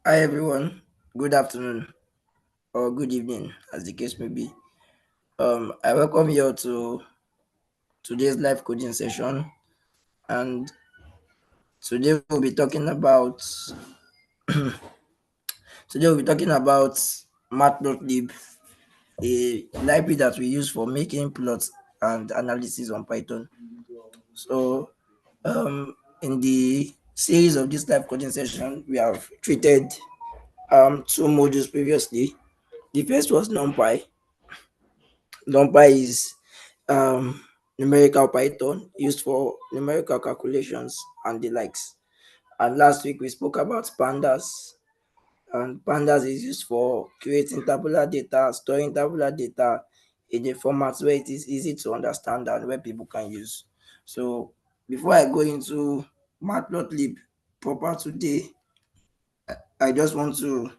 Hi everyone, good afternoon or good evening as the case may be. I welcome you all to today's live coding session, and today we'll be talking about Matpotlb, a library that we use for making plots and analysis on Python. So in the series of this live coding session, we have treated two modules previously. The first was NumPy. NumPy is numerical Python used for numerical calculations and the likes. And last week we spoke about pandas, and pandas is used for creating tabular data, storing tabular data in a format where it is easy to understand and where people can use. So before I go into Matplotlib proper today, I just want to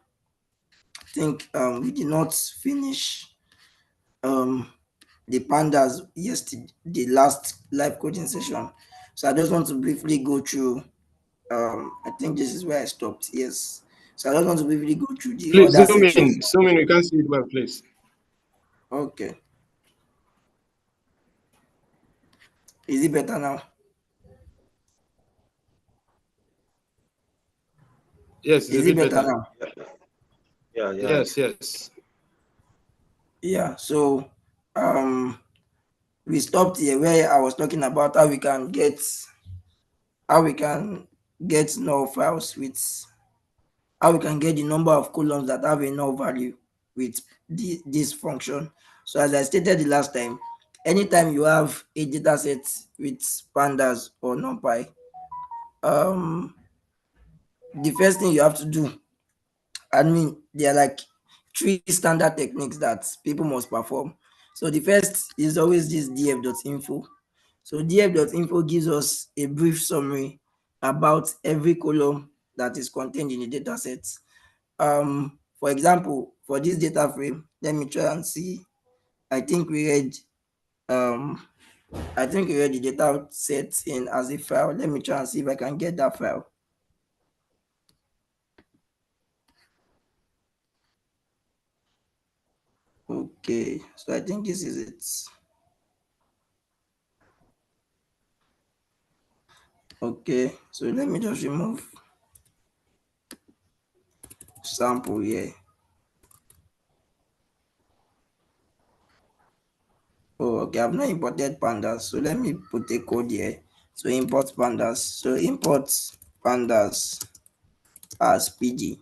think we did not finish um the pandas yesterday, the last live coding session. So I just want to briefly go through. I think this is where I stopped. Yes. So I just want to briefly go through the Please other sections. zoom in. We can't see it well, please. Okay. Is it better now? Yes, it's a Is it bit better better. now? Yeah. Yes. Yeah. So we stopped here where I was talking about how we can get null files with how we can get the number of columns that have a null value with this function. So as I stated the last time, anytime you have a data set with pandas or numpy, the first thing you have to do, there are like three standard techniques that people must perform. So the first is always this df.info. So df.info gives us a brief summary about every column that is contained in the data set. For example, for this data frame, let me try and see. I think we read the data set in as a file. Let me try and see if I can get that file. Okay, so I think this is it. Okay, so let me just remove sample here. Oh, okay, I've not imported pandas, so let me put a code here. So import pandas. So import pandas as pg.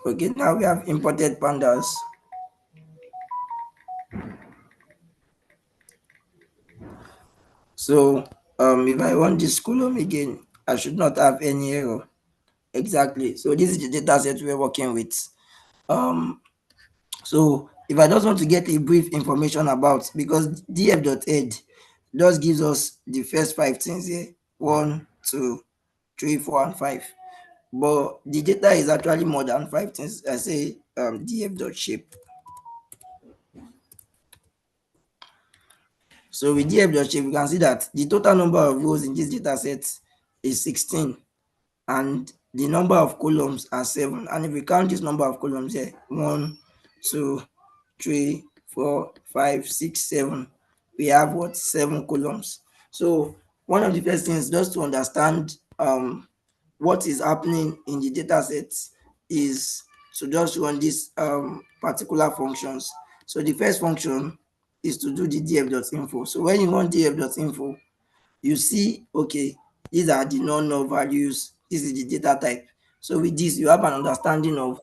Okay, now we have imported pandas. So if I run this column again, I should not have any error. Exactly. So this is the data set we're working with. So if I just want to get a brief information about, because df.ed just gives us the first 5 things here, 1, 2, 3, 4, and 5. But the data is actually more than 5 things. I say df.shape. So with df.shape, we can see that the total number of rows in this data set is 16, and the number of columns are 7. And if we count this number of columns here, 1, 2, 3, 4, 5, 6, 7, we have what? 7 columns. So one of the first things just to understand what is happening in the data set is to just run these particular functions. So the first function is to do the df.info. So when you run df.info, you see, okay, these are the non-null values, this is the data type. So with this, you have an understanding of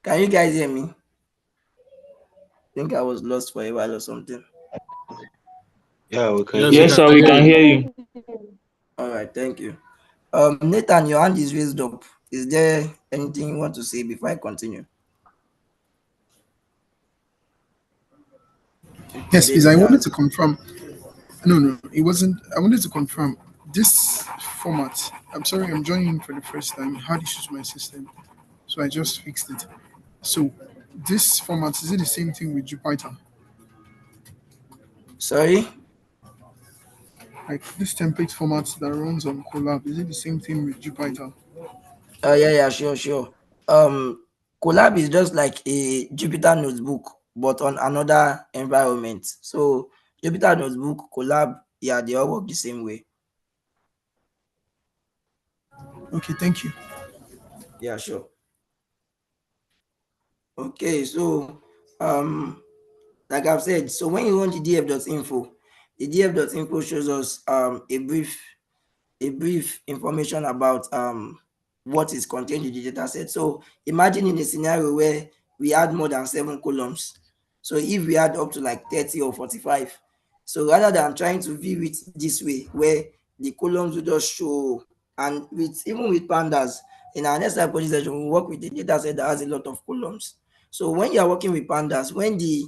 can you guys hear me? I think I was lost for a while or something. Yeah, we can Yes, hear we Yes, you. can sir, we hear can you. hear you. All right, thank you. Nathan, your hand is raised up. Is there anything you want to say before I continue? Okay, Yes, please. I David wanted has. to confirm. No, it wasn't. I wanted to confirm this format. I'm sorry, I'm joining for the first time. I had issues with my system, so I just fixed it. So, this format is it the same thing with Jupyter? Sorry. Like this template format that runs on Colab, is it the same thing with Jupyter? Yeah, sure. Collab is just like a Jupyter notebook, but on another environment. So Jupyter notebook, Collab, yeah, they all work the same way. Okay, thank you. Yeah, sure. Okay, so like I've said, so when you run the df.info, the df.info shows us a brief information about what is contained in the data set. So imagine in a scenario where we had more than 7 columns. So if we had up to like 30 or 45, so rather than trying to view it this way, where the columns will just show, and with even with pandas, in our next type session, we work with the data set that has a lot of columns. So when you are working with pandas, when the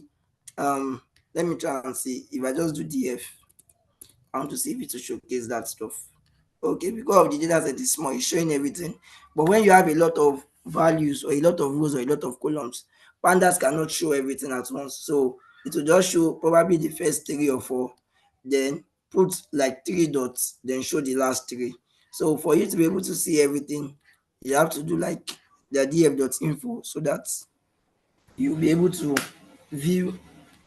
let me try and see if I just do df, I want to see if it will showcase that stuff. Okay, because of the data set is small, it's showing everything. But when you have a lot of values or a lot of rows or a lot of columns, pandas cannot show everything at once. So it will just show probably the first 3 or 4, then put like 3 dots, then show the last 3. So for you to be able to see everything, you have to do like the df.info so that you'll be able to view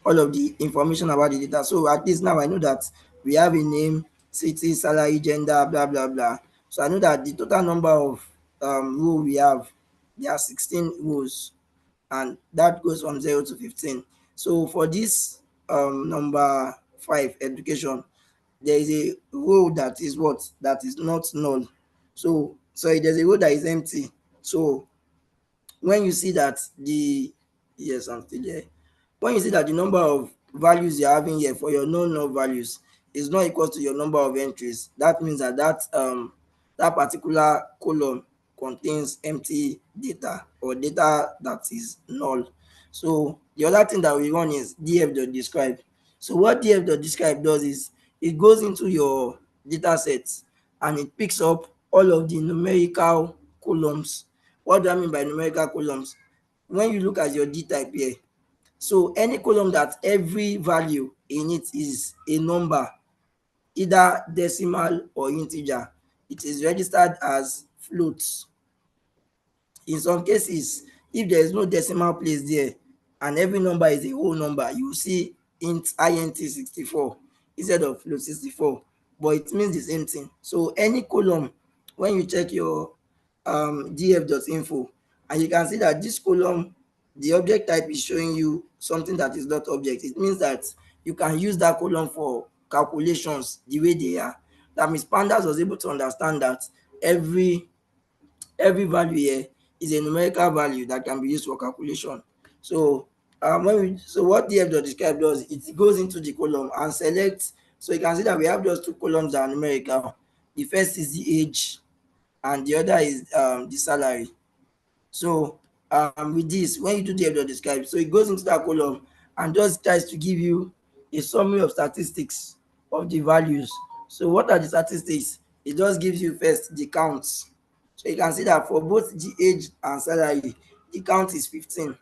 all of the information about the data. So at least now I know that we have a name, city, salary, gender, blah, blah, blah. So I know that the total number of rows we have, there are 16 rows, and that goes from 0 to 15. So for this number 5, education, there is a row that is what? That is not null. So sorry, there's a row that is empty. So when you see that the yes, I'm still there. When you see that the number of values you're having here for your non-null values is not equal to your number of entries, that means that that particular column contains empty data or data that is null. So the other thing that we run is df.describe. So what df.describe does is it goes into your data sets and it picks up all of the numerical columns. What do I mean by numerical columns? When you look at your D type here, so any column that every value in it is a number, either decimal or integer, it is registered as floats. In some cases, if there is no decimal place there and every number is a whole number, you will see int 64 instead of float 64, but it means the same thing. So any column, when you check your df.info, and you can see that this column, the object type is showing you something that is not object. It means that you can use that column for calculations the way they are. That means pandas was able to understand that every value here is a numerical value that can be used for calculation. So so what df.describe does, it goes into the column and selects. So you can see that we have just 2 columns that are numerical. The first is the age and the other is the salary. So with this, when you do df.describe, so it goes into that column and just tries to give you a summary of statistics of the values. So what are the statistics? It just gives you first the counts. So you can see that for both the age and salary, the count is 15.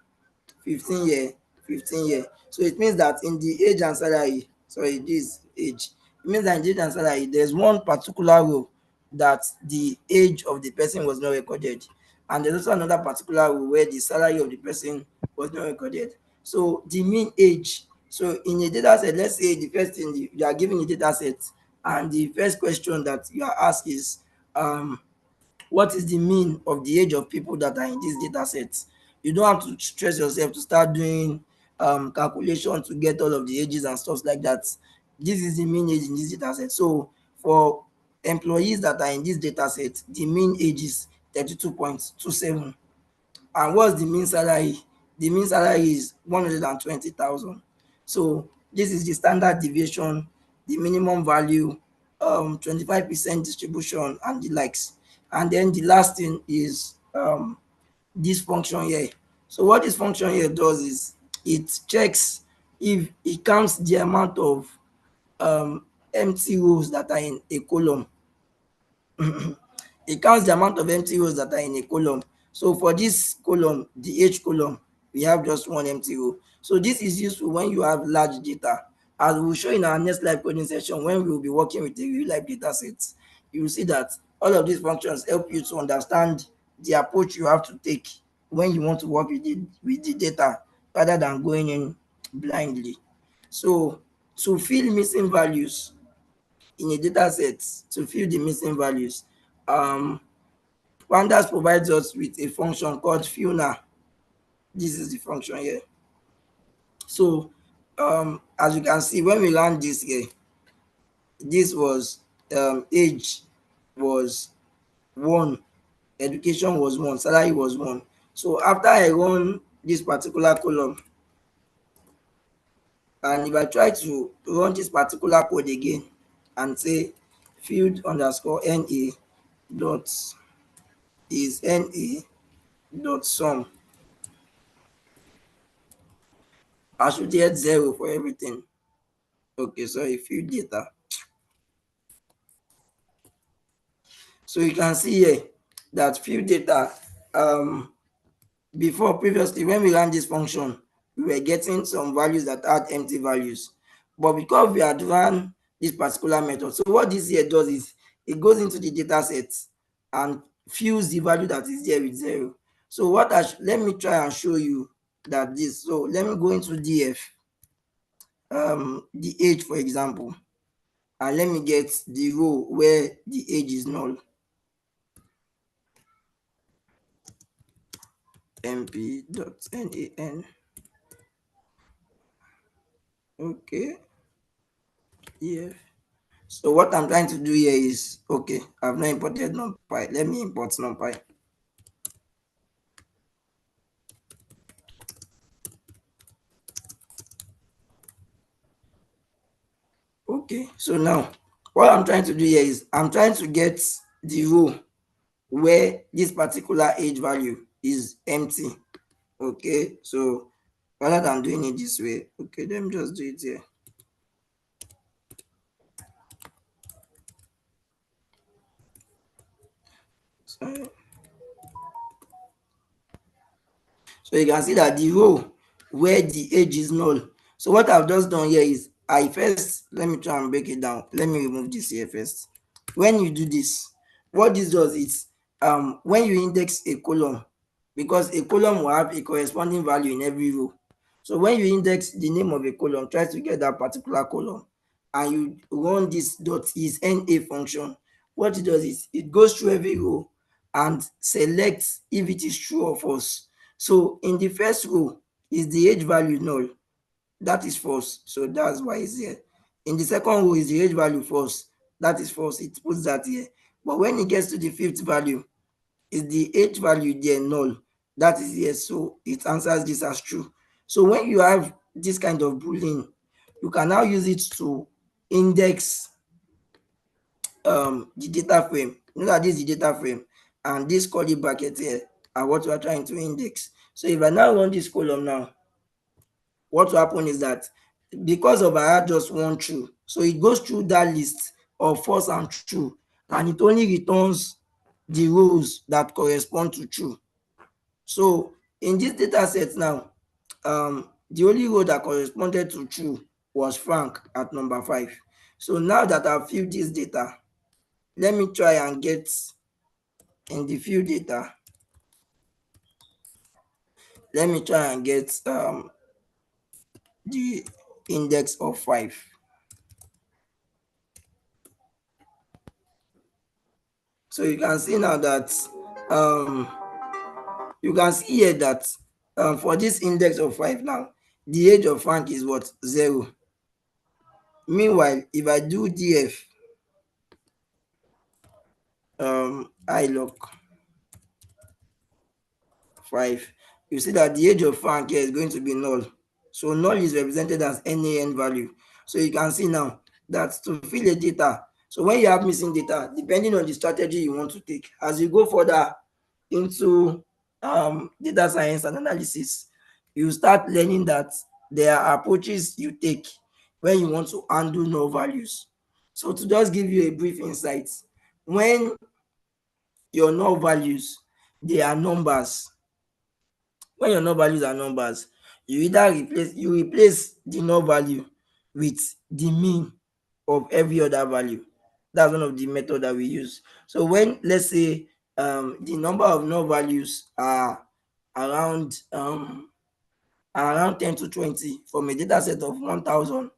15 year, 15 year. So it means that in the age and salary, sorry, this age, it means that in the age and salary, there's one particular row that the age of the person was not recorded. And there's also another particular row where the salary of the person was not recorded. So the mean age. So in a data set, let's say the first thing you are given a data set, and the first question that you are asked is what is the mean of the age of people that are in this data set. You don't have to stress yourself to start doing calculation to get all of the ages and stuff like that. This is the mean age in this data set. So for employees that are in this data set, the mean age is 32.27. And what's the mean salary? The mean salary is 120,000. So this is the standard deviation, the minimum value, 25% distribution, and the likes. And then the last thing is this function here. So what this function here does is it checks if it counts the amount of empty rows that are in a column. It counts the amount of empty rows that are in a column. So for this column, the H column, we have just one empty row. So this is useful when you have large data. As we'll show in our next live coding session, when we will be working with a real life data set, you will see that all of these functions help you to understand the approach you have to take when you want to work with the data rather than going in blindly. So to fill missing values in a data set, to fill the missing values, Pandas provides us with a function called FILNA. This is the function here. So as you can see, when we ran this here, this was age was 1, education was 1, salary was 1. So after I run this particular column, and if I try to run this particular code again and say field underscore NA dot is NA dot sum, I should get 0 for everything. Okay, so field data. So you can see here that field data, before previously when we ran this function, we were getting some values that had empty values. But because we had run this particular method, so what this here does is it goes into the data set and fills the value that is there with 0. So let me try and show you that this. So let me go into df, the age, for example, and let me get the row where the age is null. mp.nan. Okay. Yeah. So what I'm trying to do here is, okay, I've not imported numpy. Let me import numpy. Okay, so now what I'm trying to do here is I'm trying to get the row where this particular age value is empty. Okay, so rather than doing it this way, okay, let me just do it here. Sorry. So you can see that the row where the age is null. So what I've just done here is let me try and break it down. Let me remove this here first. When you do this, what this does is when you index a column, because a column will have a corresponding value in every row. So when you index the name of a column, try to get that particular column, and you run this .isNa function. What it does is it goes through every row and selects if it is true or false. So in the first row, is the age value null? That is false. So that's why it's here. In the second row, is the age value false? That is false. It puts that here. But when it gets to the fifth value, is the age value there null? That is here. So it answers this as true. So when you have this kind of boolean, you can now use it to index the data frame. You know that this is the data frame, and this curly bracket here are what we are trying to index. So if I now run this column now, what will happen is that because of I had just one true, so it goes through that list of false and true, and it only returns the rows that correspond to true. So in this data set now, the only row that corresponded to true was Frank at number 5. So now that I've filled this data, let me try and get in the field data. Let me try and get the index of 5. So you can see now that you can see here that for this index of 5 now, the age of Frank is what? 0. Meanwhile, if I do df iloc 5, you see that the age of Frank here is going to be null. So null is represented as NaN value. So you can see now that to fill a data, so when you have missing data, depending on the strategy you want to take, as you go further into data science and analysis, you start learning that there are approaches you take when you want to undo null values. So to just give you a brief insight, when your null values, they are numbers, when your null values are numbers, you replace the null value with the mean of every other value. That's one of the method that we use. So when, let's say, the number of null values are around 10 to 20 from a data set of 1000,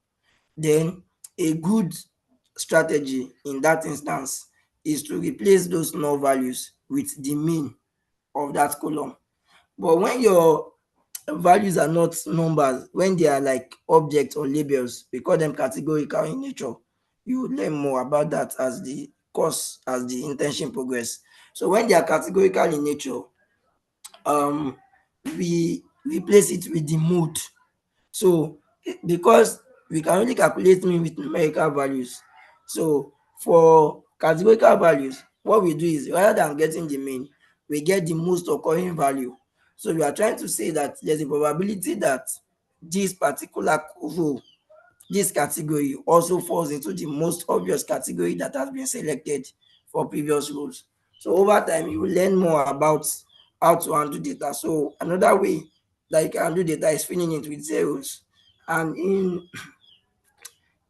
then a good strategy in that instance is to replace those null values with the mean of that column. But when your values are not numbers, when they are like objects or labels, we call them categorical in nature. You will learn more about that as the course, as the internship progress. So when they are categorical in nature, we replace it with the mode. So because we can only calculate mean with numerical values, so for categorical values, what we do is, rather than getting the mean, we get the most occurring value. So we are trying to say that there's a probability that this particular row, this category, also falls into the most obvious category that has been selected for previous rows. So over time, you will learn more about how to handle data. So another way that you can handle data is filling it with zeros. And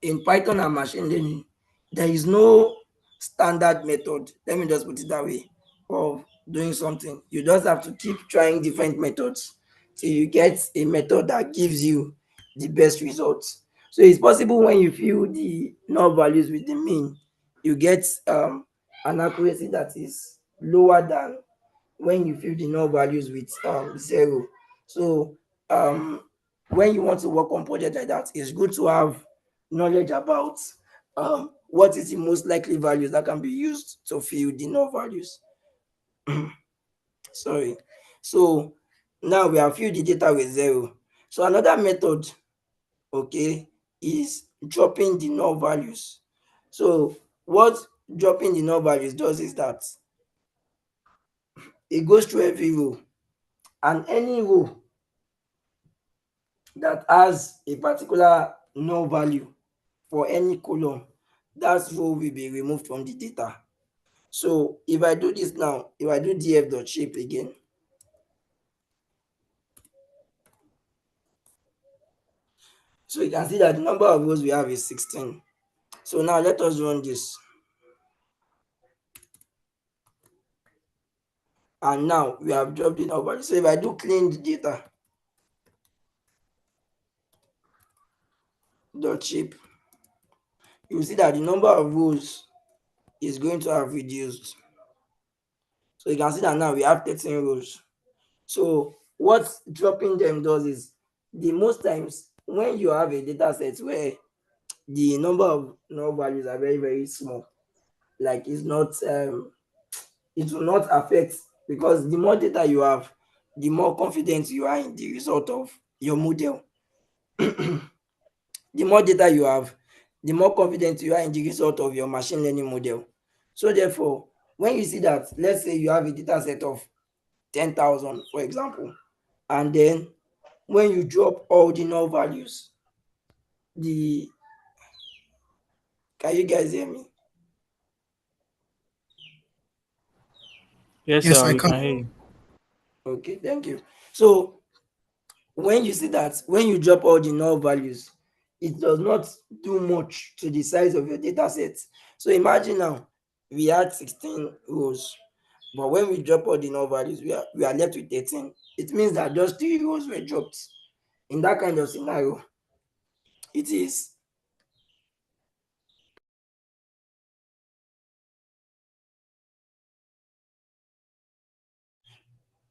in Python and machine learning, there is no standard method, let me just put it that way, of doing something. You just have to keep trying different methods till you get a method that gives you the best results. So it's possible when you fill the null values with the mean, you get an accuracy that is lower than when you fill the null values with zero. So when you want to work on project like that, it's good to have knowledge about what is the most likely values that can be used to fill the null values. Sorry. So now we have filled the data with zero. So another method, okay, is dropping the null values. So what dropping the null values does is that it goes through every row, and any row that has a particular null value for any column, that row will be removed from the data. So if I do this now, if I do df.shape again, so you can see that the number of rows we have is 16. So now let us run this. And now we have dropped the null value. So if I do clean the data dot shape, you will see that the number of rows is going to have reduced. So you can see that now we have 13 rows. So what dropping them does is, the most times when you have a data set where the number of null values are very, very small, like it's not it will not affect, because the more data you have, the more confident you are in the result of your model. The more data you have, the more confident you are in the result of your machine learning model. So therefore, when you see that, let's say you have a data set of 10,000, for example, and then when you drop all the null values, the can you guys hear me? Yes, Yes, sir. I We can. can hear you. Okay, thank you. So when you see that, when you drop all the null values, it does not do much to the size of your data set. So imagine now we had 16 rows, but when we drop all the null values, we are left with 13. It means that just 3 rows were dropped. In that kind of scenario, it is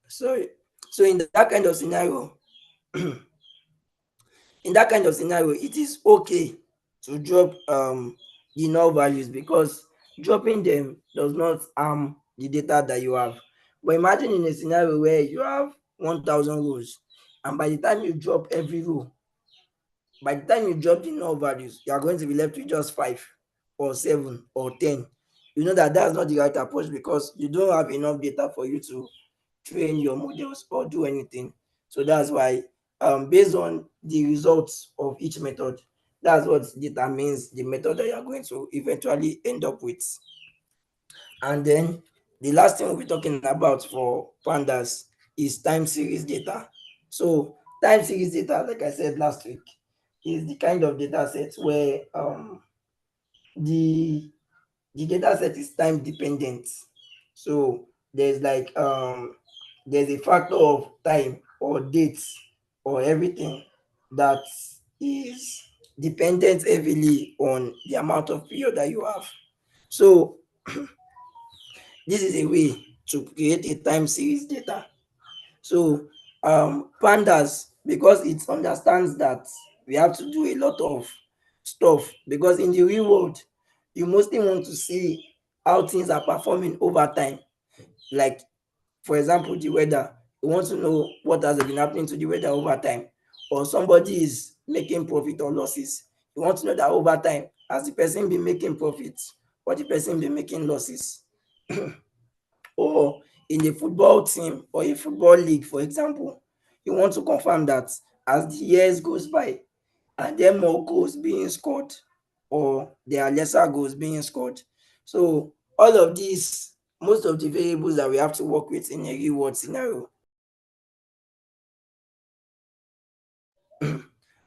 sorry. So in that kind of scenario, it is okay to drop the null values, because dropping them does not harm the data that you have. But imagine in a scenario where you have 1000 rows, and by the time you drop every row, by the time you drop the null values, you are going to be left with just 5 or 7 or 10. You know that that's not the right approach, because you don't have enough data for you to train your models or do anything. So that's why, based on the results of each method, that's what determines the method that you are going to eventually end up with. And then the last thing we'll be talking about for pandas is time series data. So time series data, like I said last week, is the kind of data set where the data set is time dependent. So there's like there's a factor of time or dates or everything that is dependent heavily on the amount of period that you have. So this is a way to create a time series data. So pandas, because it understands that we have to do a lot of stuff, because in the real world you mostly want to see how things are performing over time. Like, for example, the weather, you want to know what has been happening to the weather over time, or somebody is making profit or losses, you want to know that over time, has the person been making profits or the person been making losses. Or in a football team or a football league, for example, you want to confirm that as the years goes by, are there more goals being scored or there are lesser goals being scored? So all of these, most of the variables that we have to work with in a real world scenario,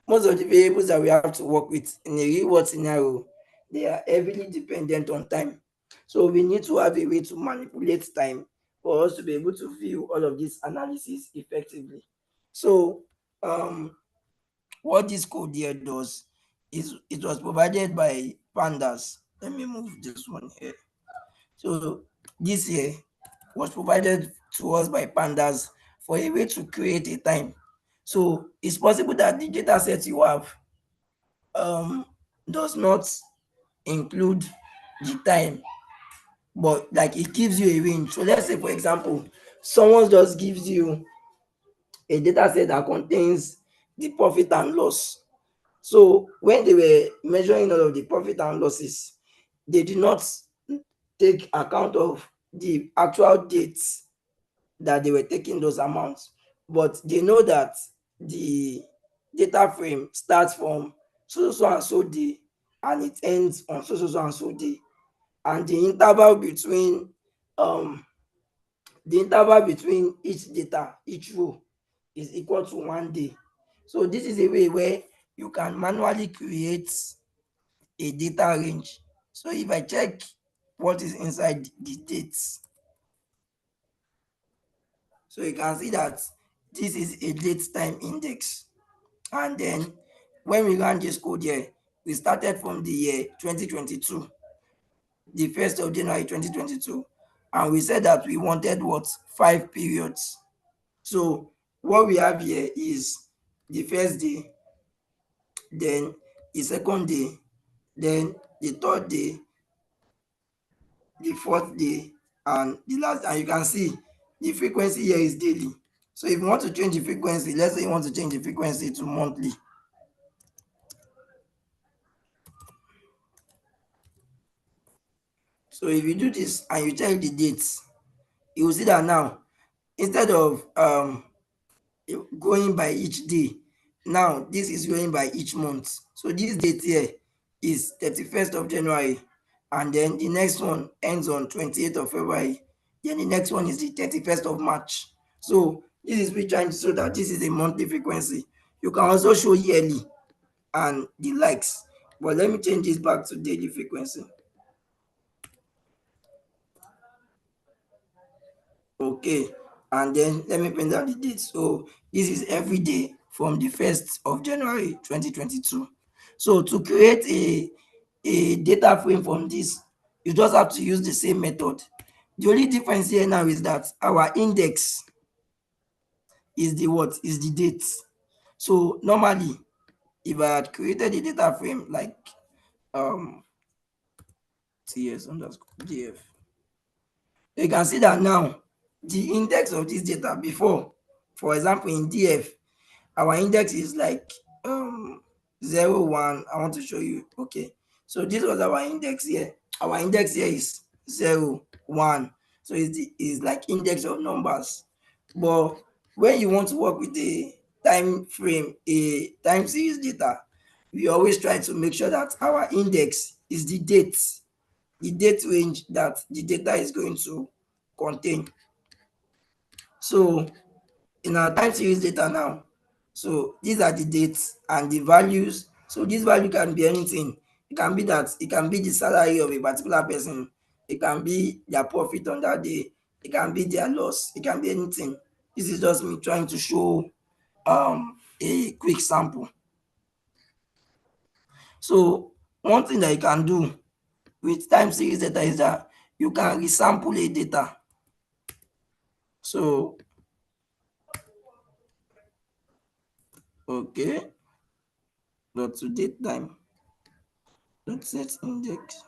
most of the variables that we have to work with in a real world scenario, they are heavily dependent on time. So we need to have a way to manipulate time for us to be able to view all of this analysis effectively. So what this code here does is, it was provided by pandas. Let me move this one here. So this here was provided to us by pandas for a way to create a time. So it's possible that the data set you have does not include the time, but like it gives you a range. So let's say, for example, someone just gives you a data set that contains the profit and loss. So when they were measuring all of the profit and losses, they did not take account of the actual dates that they were taking those amounts, but they know that the data frame starts from so and so day and it ends on so and so day, and the interval between each data, each row, is equal to 1 day. So this is a way where you can manually create a data range. So if I check what is inside the dates, so you can see that this is a date time index. And then when we ran this code here, we started from the year 2022, the 1st of January 2022, and we said that we wanted what? 5 periods. So what we have here is the first day, then the second day, then the third day, the fourth day, and the last. And you can see the frequency here is daily. So if you want to change the frequency, let's say you want to change the frequency to monthly. So if you do this and you check the dates, you will see that now, instead of going by each day, now this is going by each month. So this date here is 31st of January, and then the next one ends on 28th of February. Then the next one is the 31st of March. So this is we trying to show that this is a monthly frequency. You can also show yearly and the likes, but let me change this back to daily frequency. Okay, and then let me print out the date. So this is every day from the 1st of January 2022. So to create a data frame from this, you just have to use the same method. The only difference here now is that our index is the what? Is the date. So normally, if I had created a data frame like ts underscore df, you can see that now the index of this data before, for example, in df, our index is like 0, 1. I want to show you. Okay, so this was our index here. Our index here is 0, 1. So it's like index of numbers. But when you want to work with a time frame, a time series data, we always try to make sure that our index is the date range that the data is going to contain. So in our time series data now, So these are the dates and the values. So this value can be anything. It can be the salary of a particular person. It can be their profit on that day. It can be their loss. It can be anything. This is just me trying to show a quick sample. So one thing that you can do with time series data is that you can resample a data. So okay, dot to date time dot set index.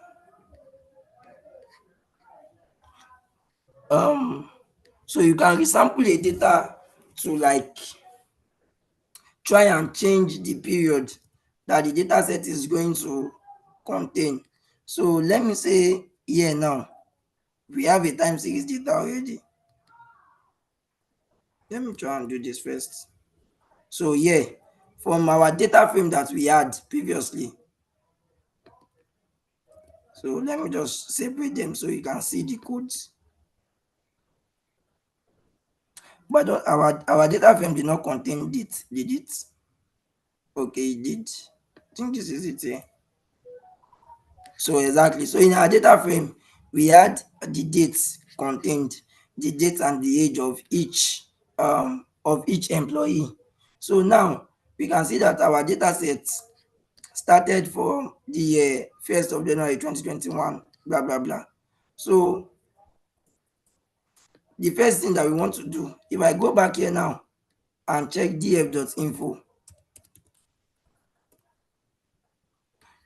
So you can resample a data to like try and change the period that the data set is going to contain. So let me say here now, we have a time series data already. Let me try and do this first. So yeah, from our data frame that we had previously. So let me just separate them so you can see the codes. But our data frame did not contain date, did it? Okay, it did. I think this is it here. So exactly. So in our data frame, we had the dates contained, the date and the age of each employee. So now we can see that our data set started from the 1st of January 2021, blah blah blah. So the first thing that we want to do, if I go back here now and check df.info,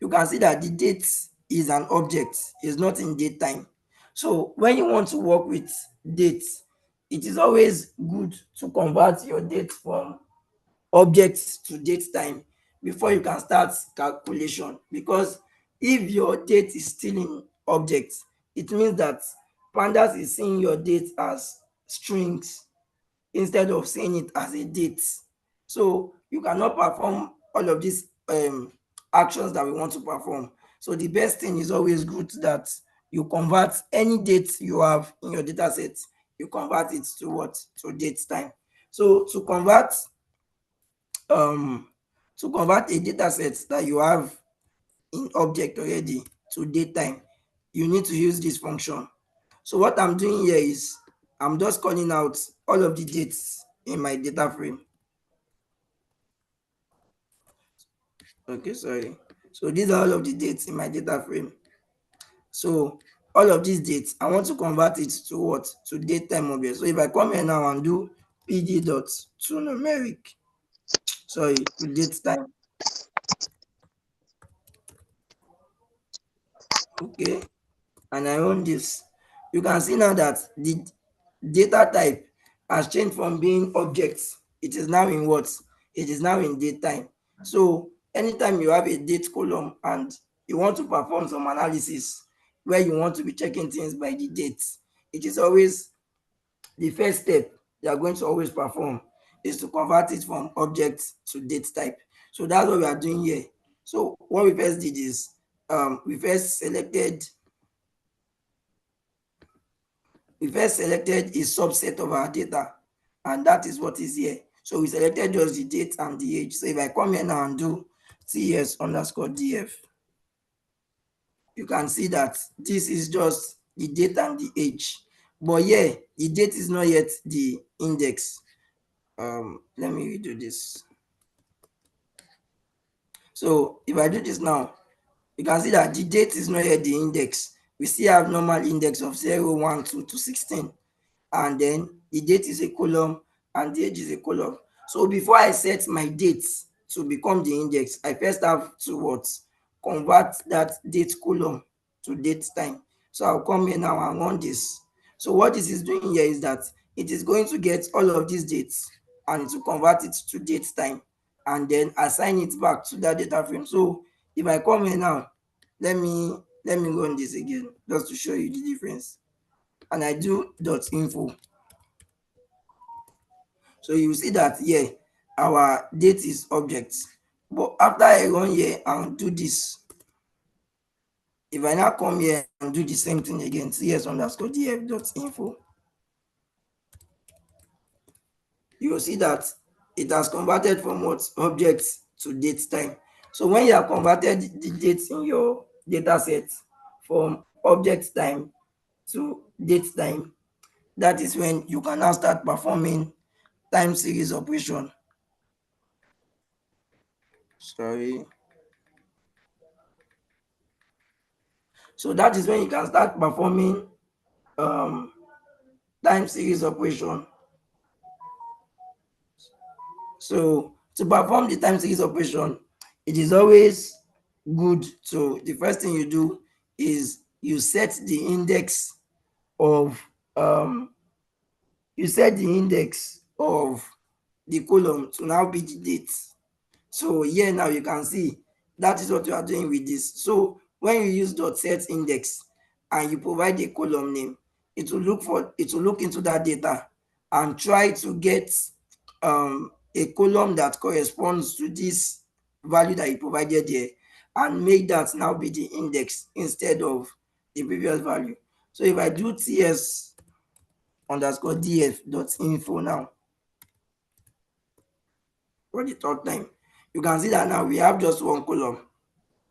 you can see that the date is an object, is not in date time. So when you want to work with dates, it is always good to convert your date from objects to date time before you can start calculation. Because if your date is still in objects, it means that pandas is seeing your date as strings instead of seeing it as a date. So you cannot perform all of these actions that we want to perform. So the best thing is always good that you convert any date you have in your data set, you convert it to what? To date time. So to convert a data set that you have in object already to date time, you need to use this function. So what I'm doing here is I'm just calling out all of the dates in my data frame. Okay, sorry. So these are all of the dates in my data frame. So all of these dates, I want to convert it to what? To date time object. So if I come here now and do pd dot to numeric, sorry, to date time. Okay, and I run this, you can see now that the data type has changed from being objects. It is now in what? It is now in date time. So anytime you have a date column and you want to perform some analysis where you want to be checking things by the dates, it is always the first step you are going to always perform is to convert it from object to date type. So that's what we are doing here. So what we first did is we first selected a subset of our data, and that is what is here. So we selected just the date and the age. So if I come here now and do ts_df, you can see that this is just the date and the age. But here, the date is not yet the index. Let me redo this. So if I do this now, you can see that the date is not yet the index. We still have normal index of 0, 1, 2 to 16. And then the date is a column and the age is a column. So before I set my dates to become the index, I first have to what? Convert that date column to date time. So I'll come here now and run this. So what this is doing here is that it is going to get all of these dates and to convert it to date time and then assign it back to that data frame. So if I come here now, let me run this again just to show you the difference. And I do .info. So you see that here, our date is objects. But after I run here and do this, if I now come here and do the same thing again, cs_df.info, you will see that it has converted from what object to date time. So when you have converted the dates in your data set from object time to date time, that is when you can now start performing time series operation. Sorry. So that is when you can start performing time series operation. So to perform the time series operation, it is always good to, the first thing you do is you set the index of the column to now be the date. So here now you can see that is what you are doing with this. So when you use dot set index and you provide a column name, it will look into that data and try to get a column that corresponds to this value that you provided here and make that now be the index instead of the previous value. So if I do ts underscore df dot info now for the third time, you can see that now we have just one column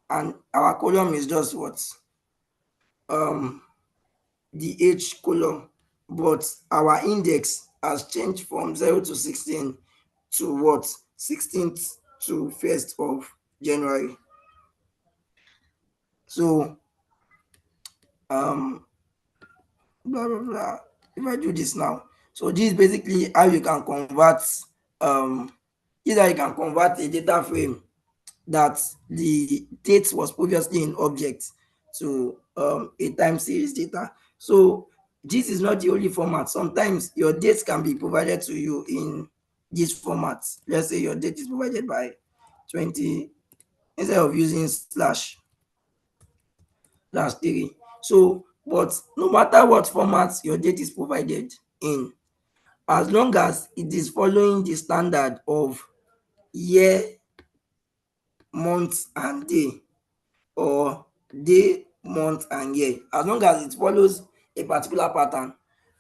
and our column is just what the h column, but our index has changed from 0 to 16 to what 16th to 1st of January. So blah blah blah. If I do this now, so this is basically how you can convert either you can convert a data frame that the date was previously in object to a time series data. So this is not the only format. Sometimes your dates can be provided to you in this format. Let's say your date is provided by 20, instead of using slash 3. So, but no matter what format your date is provided in, as long as it is following the standard of year, month, and day, or day, month, and year, as long as it follows a particular pattern,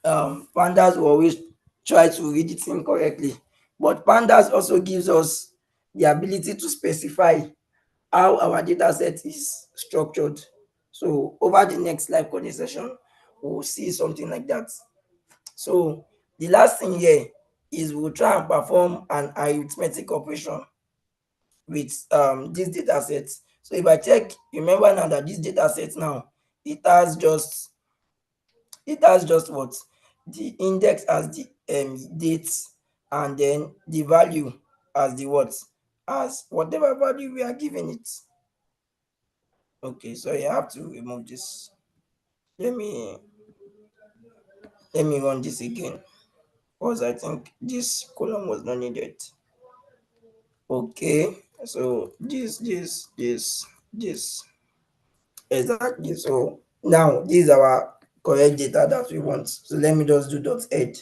pandas will always try to read it incorrectly. But pandas also gives us the ability to specify how our data set is structured. So over the next live coding session, we'll see something like that. So the last thing here is we'll try and perform an arithmetic operation with this data set. So if I check, remember now that this data set now, it has just what? The index as the dates, and then the value as the what? As whatever value we are giving it. Okay, so I have to remove this. Let me run this again, because I think this column was not needed. Okay, so this exactly. So now this is our correct data that we want. So let me just do dot head.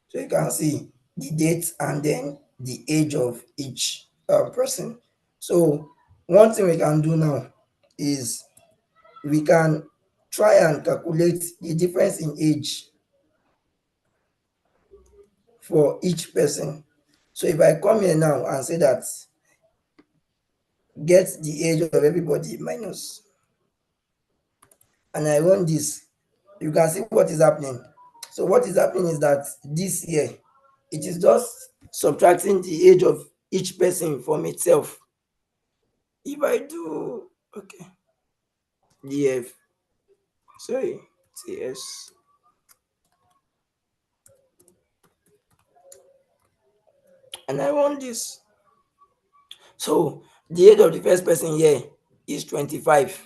So you can see the date and then the age of each person. So one thing we can do now is we can try and calculate the difference in age for each person. So if I come here now and say that get the age of everybody minus, and I run this, you can see what is happening. So what is happening is that this here, it is just subtracting the age of each person from itself. If I do, okay, df, sorry, ts, and I run this. So the age of the first person here is 25,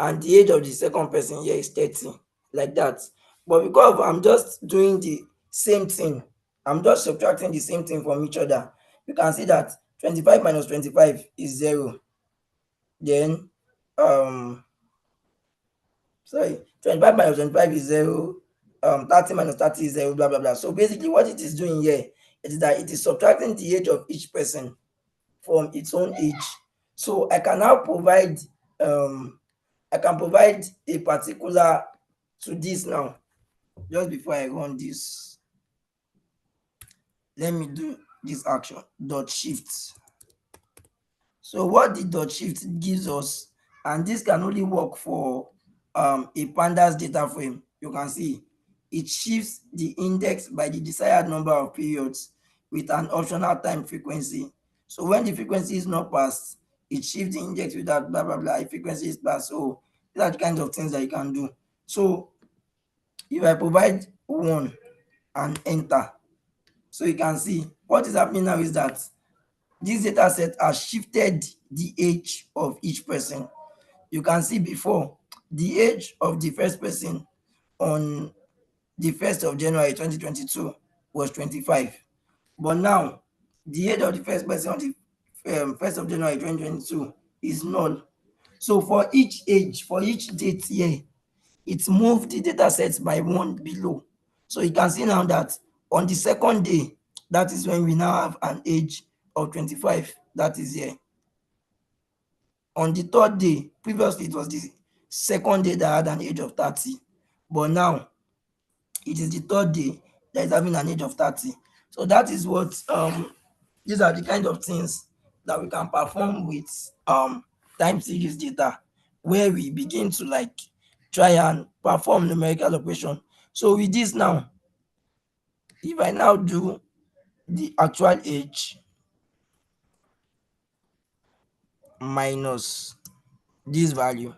and the age of the second person here is 30, like that. But because I'm just doing the same thing, I'm just subtracting the same thing from each other, you can see that 25 minus 25 is 0. Then, sorry, 25 minus 25 is 0. 30 minus 30 is 0, blah, blah, blah. So basically what it is doing here is that it is subtracting the age of each person from its own age. So I can now provide a particular to this now, just before I run this. let me do this action dot shift. So what the dot shift gives us, and this can only work for a pandas data frame, you can see it shifts the index by the desired number of periods with an optional time frequency. So when the frequency is not passed, it shifts the index without blah blah blah. If frequency is passed, so these are the kinds of things that you can do. So if I provide 1 and enter, so you can see what is happening now is that this data set has shifted the age of each person. You can see before, the age of the first person on the 1st of January 2022 was 25. But now, the age of the first person on the 1st of January 2022 is null. So for each age, for each date here, it moved the data sets by 1 below. So you can see now that on the second day, that is when we now have an age of 25, that is here. On the third day, previously it was the second day that had an age of 30, but now it is the third day that is having an age of 30. So that is what these are the kind of things that we can perform with time series data, where we begin to like try and perform numerical operation. So with this now, if I now do the actual age minus this value,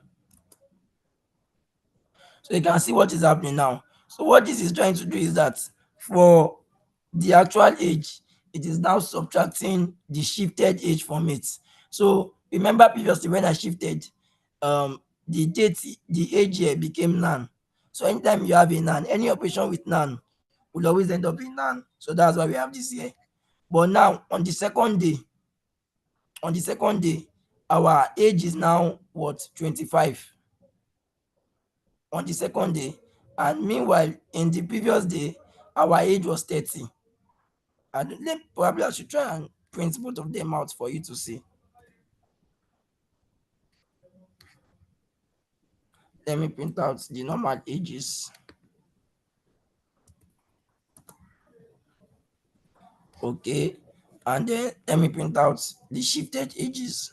so you can see what is happening now. So what this is trying to do is that for the actual age, it is now subtracting the shifted age from it. So remember previously when I shifted, the date, the age here became none. So anytime you have a none, any operation with none will always end up in none. So that's why we have this here. But now on the second day, our age is now what, 25 on the second day, and meanwhile in the previous day our age was 30. And then probably I should try and print both of them out for you to see. Let me print out the normal ages. Okay, and then let me print out the shifted ages.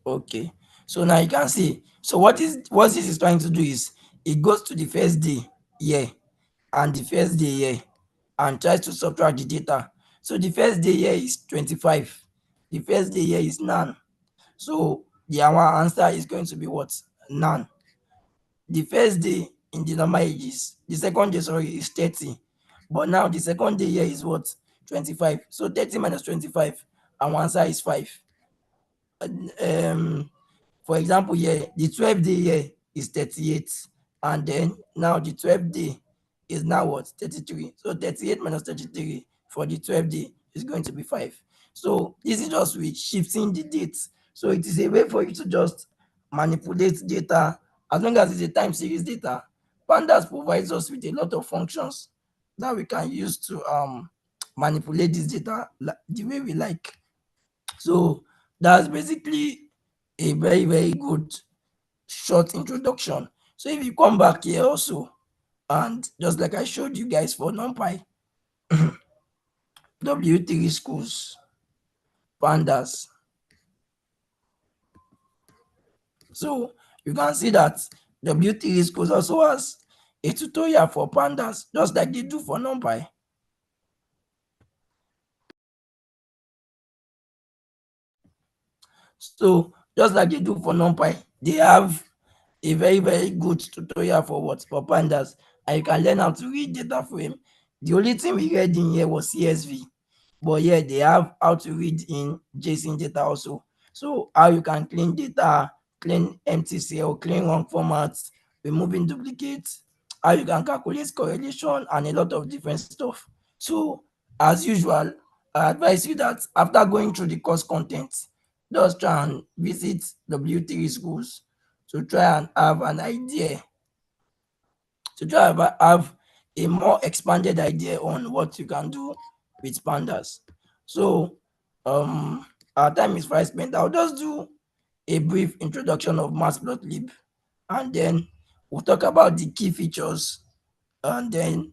Okay, so now you can see. So what this is trying to do is it goes to the first day here and the first day here and tries to subtract the data. So the first day here is 25. The first day here is none. So our answer is going to be what? None. The first day in the normal ages, the second day, sorry, is 30. But now the second day here is what? 25. So 30 minus 25, our answer is 5. For example, here, the 12th day here is 38. And then now the 12th day is now what? 33. So 38 minus 33 for the 12th day is going to be 5. So this is just with shifting the dates. So it is a way for you to just manipulate data. As long as it's a time series data, Pandas provides us with a lot of functions that we can use to manipulate this data the way we like. So that's basically a very, very good short introduction. So if you come back here also, and just like I showed you guys for NumPy, W3 schools, pandas. So you can see that W3 schools also has a tutorial for pandas, just like they do for NumPy. So just like they do for NumPy, they have a very, very good tutorial for what? For pandas. And you can learn how to read data frame. The only thing we read in here was CSV. But yeah, they have how to read in JSON data also. So how you can clean data, clean empty cell, clean wrong formats, removing duplicates, how you can calculate correlation, and a lot of different stuff. So as usual, I advise you that after going through the course content, just try and visit W3 schools to try and have an idea, to try and have a more expanded idea on what you can do with pandas. So our time is fast spent. I'll just do a brief introduction of Matpotlb, and then we'll talk about the key features And then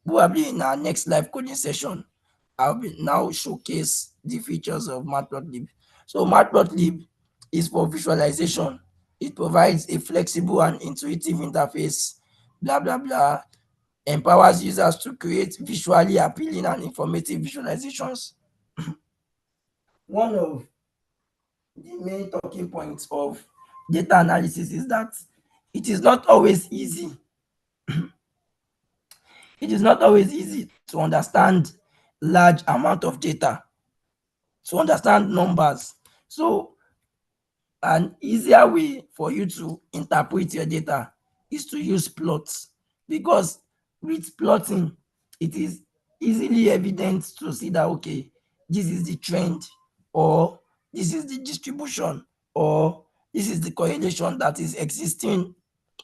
probably in our next live coding session, I'll be now showcase the features of Matplotlib. So Matplotlib is for visualization. It provides a flexible and intuitive interface, blah, blah, blah, empowers users to create visually appealing and informative visualizations. One of the main talking points of data analysis is that it is not always easy. It is not always easy to understand large amount of data, to understand numbers. So an easier way for you to interpret your data is to use plots, because with plotting, it is easily evident to see that, okay, this is the trend, or this is the distribution, or this is the correlation that is existing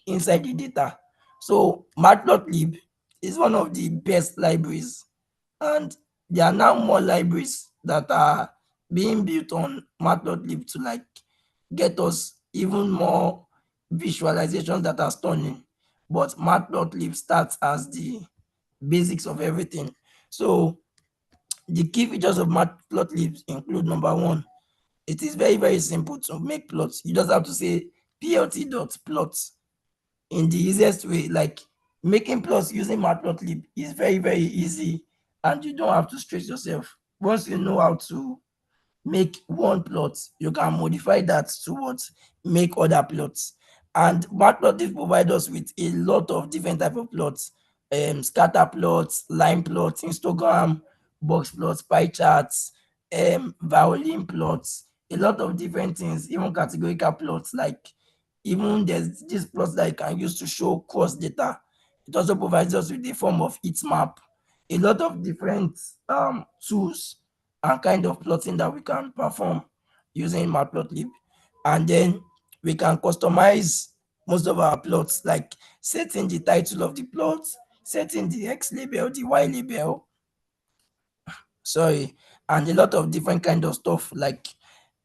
inside the data. So Matplotlib is one of the best libraries, and there are now more libraries that are being built on Matplotlib to like get us even more visualizations that are stunning. But Matplotlib starts as the basics of everything. So the key features of Matplotlib include: number one, it is very, very simple to make plots. You just have to say plt.plot in the easiest way. Like, making plots using Matplotlib is very, very easy, and you don't have to stress yourself. Once you know how to make one plot, you can modify that to what make other plots. And Matplotlib provides us with a lot of different type of plots: scatter plots, line plots, histogram, box plots, pie charts, violin plots, a lot of different things, even categorical plots. Like, even there's this plot that you can use to show cross data. It also provides us with a form of heat map, a lot of different tools and kind of plotting that we can perform using Matplotlib. And then we can customize most of our plots, like setting the title of the plot, setting the X label, the Y label, sorry, and a lot of different kind of stuff. Like,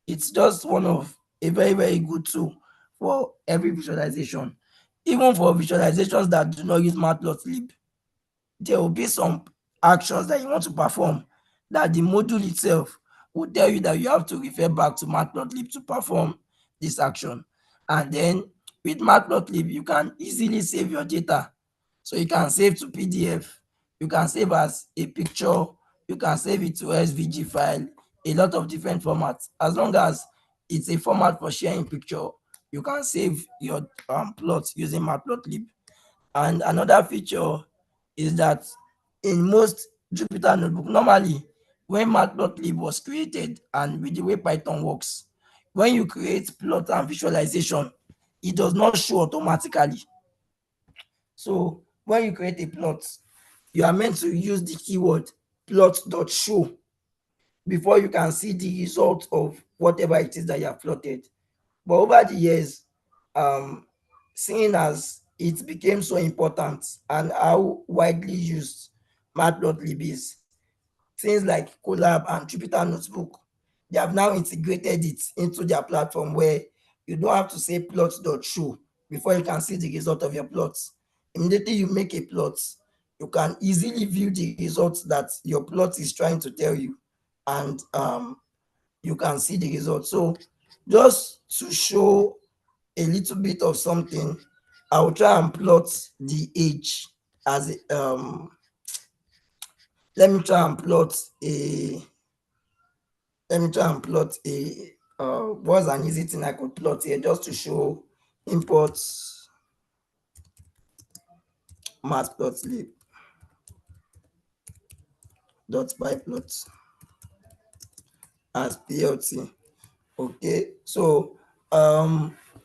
it's just one of a very, very good tool for every visualization. Even for visualizations that do not use Matplotlib, there will be some actions that you want to perform that the module itself will tell you that you have to refer back to Matplotlib to perform this action. And then with Matplotlib, you can easily save your data. So you can save to PDF, you can save as a picture, you can save it to SVG file, a lot of different formats. As long as it's a format for sharing picture, you can save your plots using Matplotlib. And another feature is that in most Jupyter notebook, normally when Matplotlib was created and with the way Python works, when you create plot and visualization, it does not show automatically. So when you create a plot, you are meant to use the keyword plot.show before you can see the result of whatever it is that you have plotted. But over the years, seeing as it became so important and how widely used Matplotlib is, things like Colab and Jupyter Notebook, they have now integrated it into their platform, where you don't have to say plot.show before you can see the result of your plots. Immediately you make a plot, you can easily view the results that your plot is trying to tell you, and you can see the results. So just to show a little bit of something, I will try and plot the age as let me try and plot a what's an easy thing I could plot here, just to show import matplotlib dot pyplot as plt. Okay, so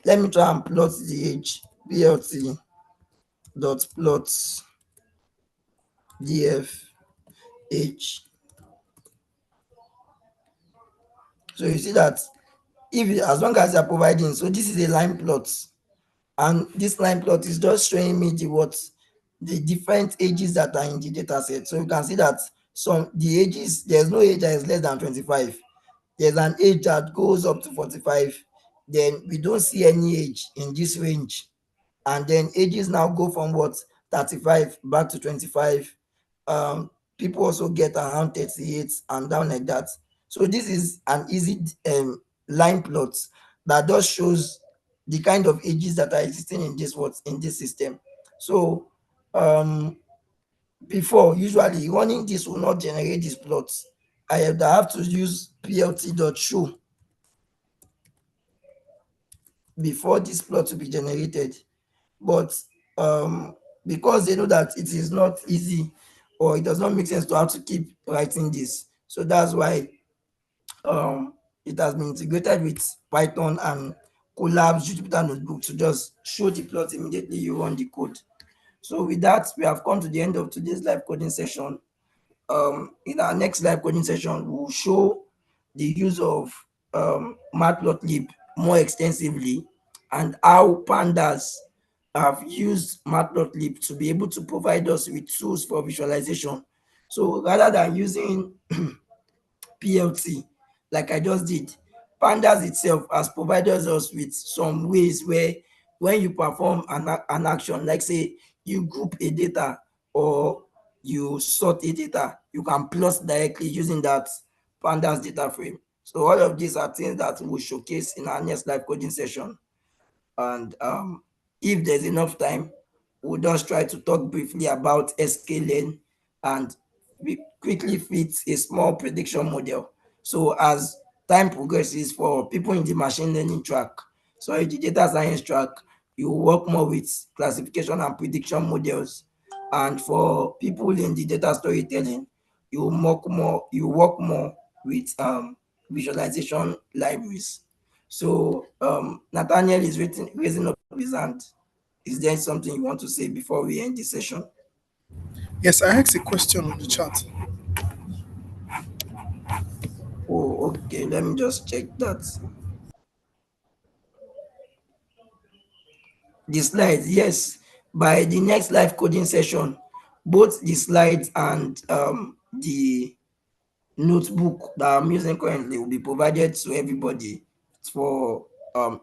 let me try and plot the age. Plt dot plot df age. So you see that as long as you're providing, so this is a line plot, and this line plot is just showing me the different ages that are in the data set. So you can see that the ages, there's no age that is less than 25. There's an age that goes up to 45. Then we don't see any age in this range. And then ages now go from 35 back to 25. People also get around 38 and down like that. So this is an easy line plot that just shows the kind of ages that are existing in this system. So before, usually running this will not generate these plots. I have to use plt.show before this plot to be generated. But because they know that it is not easy, or it does not make sense to have to keep writing this, so that's why it has been integrated with Python and Colab's Jupyter Notebook to just show the plot immediately you run the code. So with that, we have come to the end of today's live coding session. In our next live coding session, we'll show the use of Matplotlib more extensively, and how pandas have used Matplotlib to be able to provide us with tools for visualization. So rather than using PLT, like I just did, pandas itself has provided us with some ways where when you perform an action, like say you group a data or you sort a data, you can plot directly using that pandas data frame. So all of these are things that we'll showcase in our next live coding session. And if there's enough time, we'll just try to talk briefly about sklearn, and we quickly fit a small prediction model. So as time progresses for people in the machine learning track, so in the data science track, you work more with classification and prediction models. And for people in the data storytelling, you work more with visualization libraries. So Nathaniel is raising up his hand. Is there something you want to say before we end the session? Yes, I asked a question on the chat. Oh, okay. Let me just check that. The slides, yes. By the next live coding session, both the slides and the notebook that I'm using currently will be provided to everybody for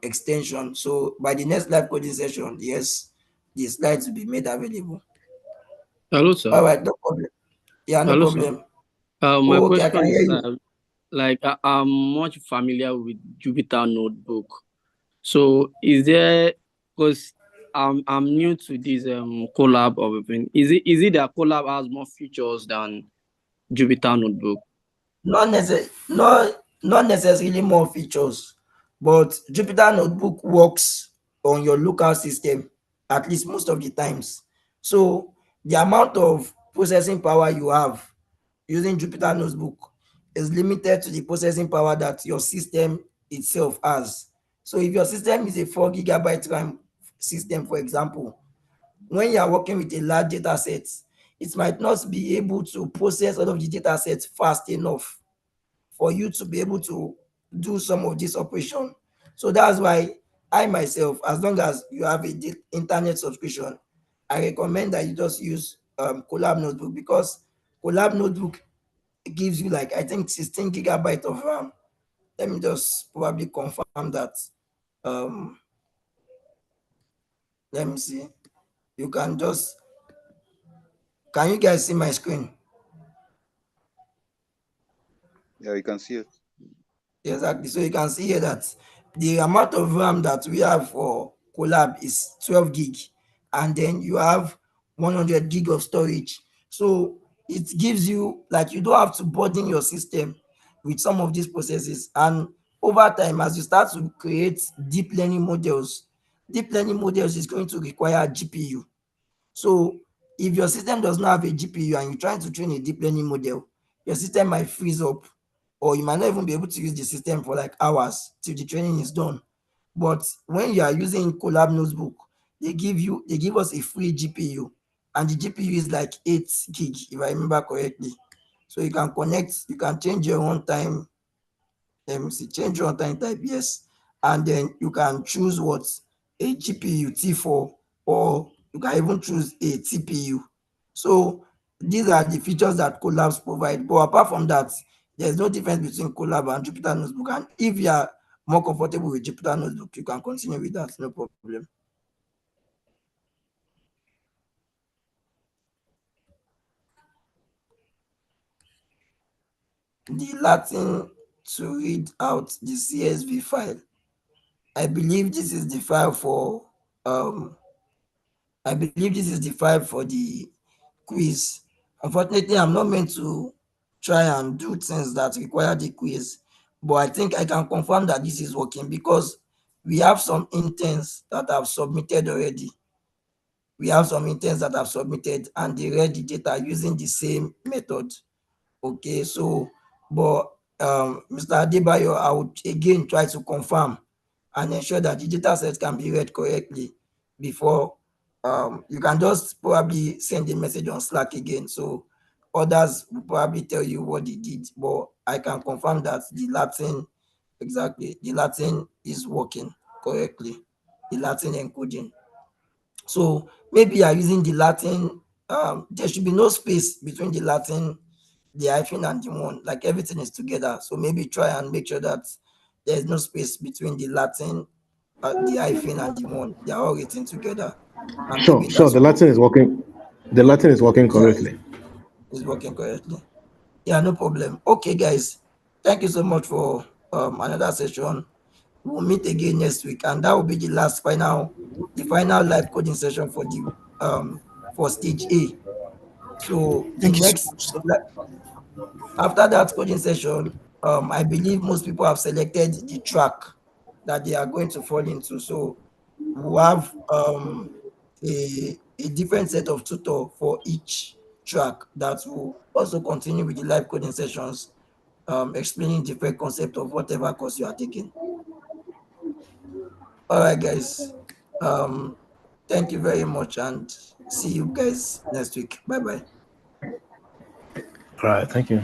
extension. So by the next live coding session, yes, the slides will be made available. Hello, sir. All right, no problem. Yeah, no Hello, sir. problem. My Oh, okay, I question can hear is, you. I'm much familiar with Jupyter Notebook. So, is there, because I'm new to this Colab of everything. Is it that Colab has more features than Jupyter Notebook? Not necessarily more features, but Jupyter Notebook works on your local system at least most of the times. So the amount of processing power you have using Jupyter Notebook is limited to the processing power that your system itself has. So if your system is a 4 GB RAM system, for example, when you are working with a large data set, it might not be able to process all of the data sets fast enough for you to be able to do some of this operation. So that's why I myself, as long as you have a internet subscription, I recommend that you just use Colab Notebook, because Colab Notebook gives you, like, I think 16 GB of RAM. Let me just probably confirm that. Um, Let me see. You can just, can you guys see my screen? Yeah, you can see it. Exactly. So you can see here that the amount of RAM that we have for Colab is 12 gig, and then you have 100 gig of storage. So it gives you, like, you don't have to burden your system with some of these processes. And over time, as you start to create deep learning models is going to require GPU. So if your system does not have a GPU and you're trying to train a deep learning model, your system might freeze up, or you might not even be able to use the system for like hours till the training is done. But when you are using Colab Notebook, they give us a free GPU, and the GPU is like 8 gig, if I remember correctly. So you can connect, you can change your own time. Let me see, change your own time type, yes. And then you can choose what, a GPU T4, or you can even choose a TPU. So these are the features that Colabs provide. But apart from that, there's no difference between Colab and Jupyter Notebook. And if you are more comfortable with Jupyter Notebook, you can continue with that, no problem. the Latin to read out the CSV file. I believe this is the file for the quiz. Unfortunately, I'm not meant to try and do things that require the quiz, but I think I can confirm that this is working because we have some interns that have submitted already. And they read the data using the same method. Okay, so but Mr. Adebayo, I would again try to confirm and ensure that the data set can be read correctly before you can just probably send a message on Slack again. So others will probably tell you what they did, but I can confirm that the Latin is working correctly, the Latin encoding. So maybe you are using the Latin, there should be no space between the Latin, the hyphen and the one, like everything is together. So maybe try and make sure that there's no space between the Latin, the hyphen and the one. They are all written together. And Sure, maybe sure. that's The Latin is working. The Latin is working yeah, correctly. it's working correctly. Yeah, no problem. Okay, guys. Thank you so much for another session. We'll meet again next week, and that will be the final live coding session for stage A. So the Thank you so next much, sir. after that coding session, I believe most people have selected the track that they are going to fall into. So we'll have a different set of tutor for each track that will also continue with the live coding sessions, explaining different concept of whatever course you are taking. All right, guys. Um, thank you very much, and see you guys next week. Bye bye. All right. Thank you.